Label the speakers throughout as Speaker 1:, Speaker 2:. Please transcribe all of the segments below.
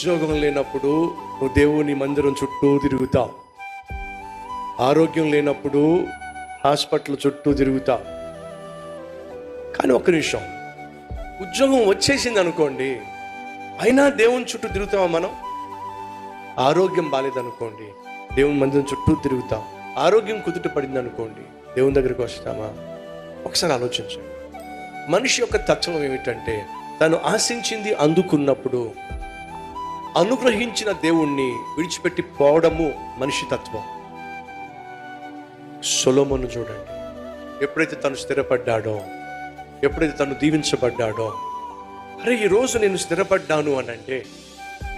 Speaker 1: ఉద్యోగం లేనప్పుడు నువ్వు దేవుని మందిరం చుట్టూ తిరుగుతావు. ఆరోగ్యం లేనప్పుడు హాస్పిటల్ చుట్టూ తిరుగుతావు. కానీ ఒక్క నిమిషం, ఉద్యోగం వచ్చేసింది అనుకోండి, అయినా దేవుని చుట్టూ తిరుగుతామా మనం? ఆరోగ్యం బాగాలేదనుకోండి, దేవుని మందిరం చుట్టూ తిరుగుతాం. ఆరోగ్యం కుదుట పడింది అనుకోండి, దేవుని దగ్గరికి వస్తామా? ఒకసారి ఆలోచించండి. మనిషి యొక్క తత్వం ఏమిటంటే, తను ఆశించింది అందుకున్నప్పుడు అనుగ్రహించిన దేవుణ్ణి విడిచిపెట్టి పోవడము మనిషి తత్వం. సొలొమోను చూడండి, ఎప్పుడైతే తను స్థిరపడ్డాడో, ఎప్పుడైతే తను దీవించబడ్డాడో, అరే ఈరోజు నేను స్థిరపడ్డాను అని అంటే,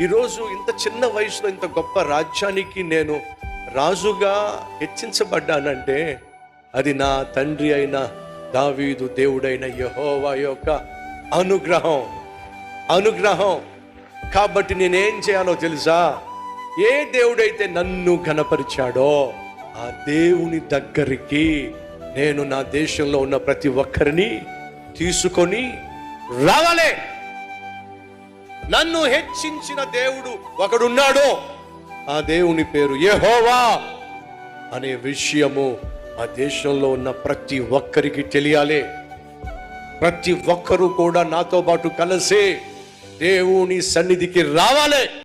Speaker 1: ఈరోజు ఇంత చిన్న వయసులో ఇంత గొప్ప రాజ్యానికి నేను రాజుగా హెచ్చించబడ్డానంటే అది నా తండ్రి అయిన దావీదు దేవుడైన యెహోవా యొక్క అనుగ్రహం. కాబట్టి నేనేం చేయాలో తెలుసా? ఏ దేవుడైతే నన్ను ఘనపరిచాడో ఆ దేవుని దగ్గరికి నేను నా దేశంలో ఉన్న ప్రతి ఒక్కరిని తీసుకొని రావాలి. నన్ను హెచ్చించిన దేవుడు ఒకడున్నాడు, ఆ దేవుని పేరు యెహోవా అనే విషయము ఆ దేశంలో ఉన్న ప్రతి ఒక్కరికి తెలియాలి. ప్రతి ఒక్కరూ కూడా నాతో పాటు కలిసి దేవుని సన్నిధికి రావాలి.